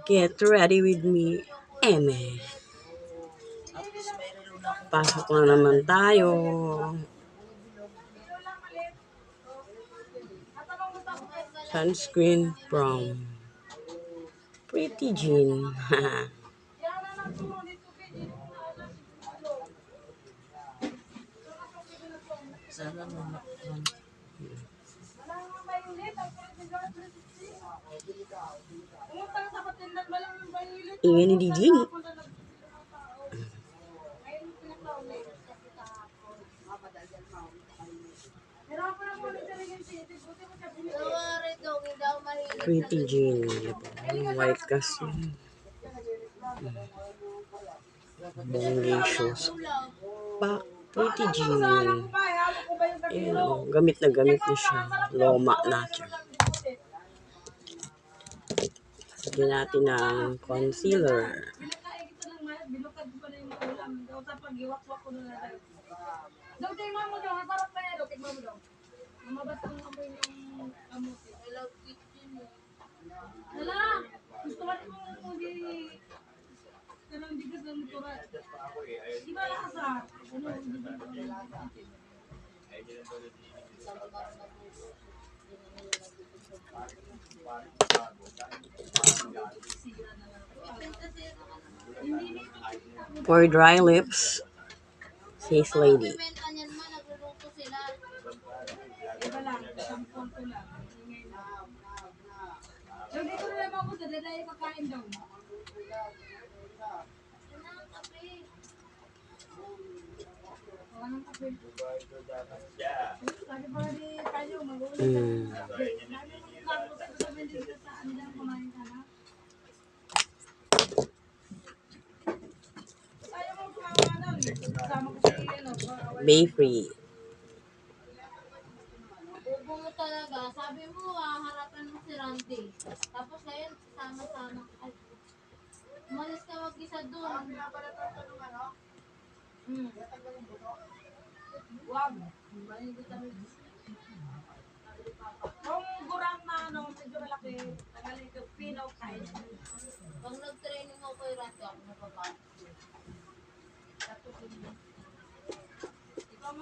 Get ready with me, Eme. Pasok na naman tayo. Sunscreen from Pretty Jean. Ingin ni Dijin. Pretty Jean. White kasi. Bongacious. Pretty Jean. Ayan o. Gamit na siya. Loma na siya. Lagyan natin ng concealer. For dry lips, Face Lady. Bay Free. Bobo mo talaga. Sabi mo, harapan mo si Randy. Tapos ngayon, sama-sama. Ay, umalis ka mag-isa doon. Wag. Kung gurang na medyo malaki, tagalin ko, pinaw kain. Pag nag-training ako kay Randy, ako napapa. Ikaw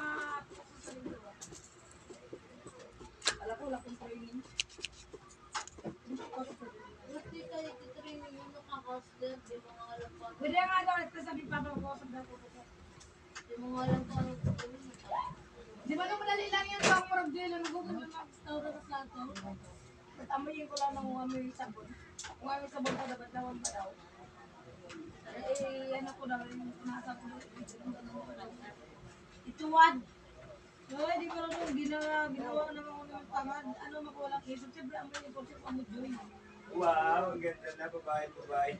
alam ko, wala kong training. Hindi tayo training yung nakakasler, di mo nga alam pa. Pwede nga daw, ito sabi pa daw ko, sabi ko. Di mo nga alam pa. Di ba nung madali lang yan, pang murag dilo, nagugulo na mag-store sa plato. At amoyin ko lang ng amoy sabon. Kung amoy sabon pa dapat naman pa daw. Ano ko daw, yung nasa ko daw, ituwad. Di ko lang kung ginawa naman ko ng tamad. Ano makuwalang isip, siyempre amoy yung portion, amoy joy. Wow, ang ganda na, babae.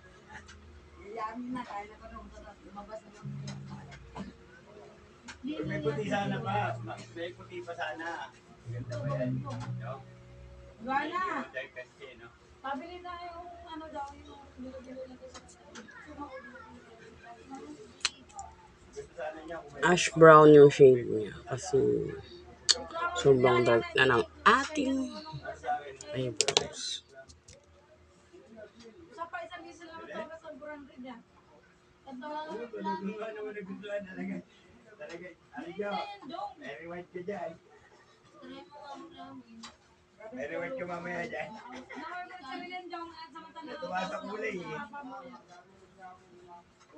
Yamin na, kaya na pa nung lumabas na lang. May puti sana pa. May puti pa sana. Ganda ba yan? No? Gana! Kasi, no? Pabili na yung ano daw, yung bilo-bilo na sa Ash brown yung shade niya kasi sobrang dark na ng ating eyebrows. Sa pa isang isa lang ito, sa brand rin yan. Ano mo nagustuhan talaga? Talaga, ano nyo? Very white ka dyan. Very white ka mamaya dyan. Natuwa sa kulay eh.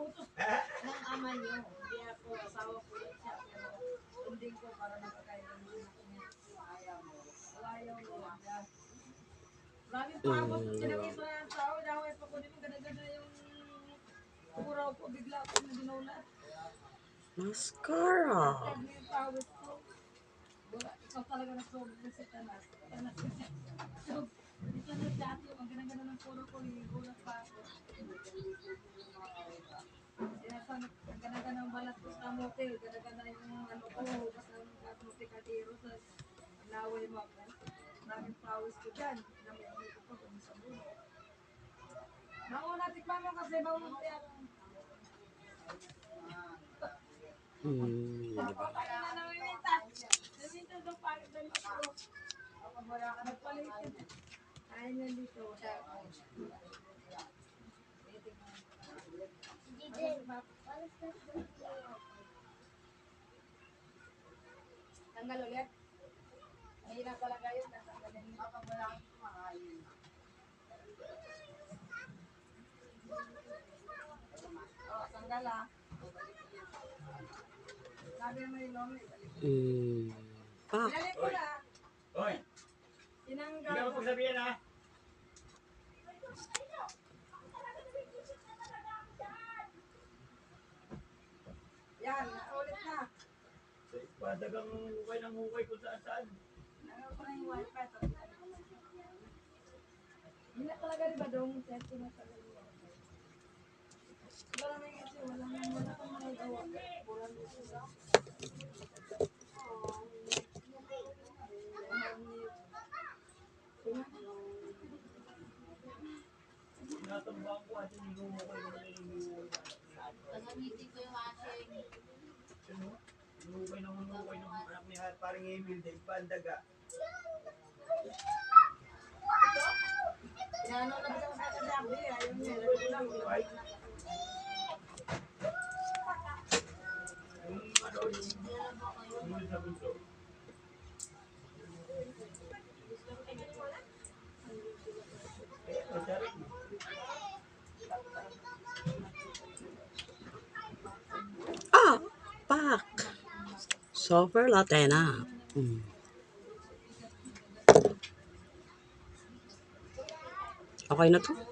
Utos ng ama niyo. Hindi ako, asawa ko yan siya. Sundin ko para makakailan mo na kanya. Ayaw mo. Maraming pagod. Sinakisa na ang tao. Dahil pa ko din mo ganda-ganda yung kuraw ko. Bigla ko na dinulat. Mascara. Ikaw talaga nagsob na si Tanas. So, ito na dati. Ang ganda-ganda ng kuraw ko. Gulat pa ako. Ang ganda-ganda ng balat ko sa motel. Ganda-ganda yung ano ko. Hugas ng kamote kadero. Tapos, naway mo ako. Maraming pawis ko dyan. Namay ko po kung sa bulo. Mauna, tikman mo kasi mauna yan. Diba? Kaya na namimintas. Namimintas ang pangit na ako. Wala ka nagpalit. Kaya niya dito. Tanggal ulit. Mahirap talaga yun. Natanggalin mo. Kapag wala kang kumakain. Tanggal ah. Sabi naman yung lomi. Pak. Pinalik ko na. Hoy, Tinanggal. hindi mo pagsabihin ha. Yan, ulit na. Sa espada kang hukay ng hukay kung saan saan. Nanggal ko na yung wifi. Hindi na talaga rin ba dong safety na talaga yung wifi? Wala naman kasi, wala kang magagawa. Bulan mo sila. Tinatambahan ko at hindi ko hukay ng Gagamitin ko yung ating hukay ng anak ni paring Emil, dahil pandaga. Ano na ba sa kadabi? Ayaw niya. Right? Yung ano, yung sa bunso. Masarap. Ah, pak. Super latte na. Okay na to.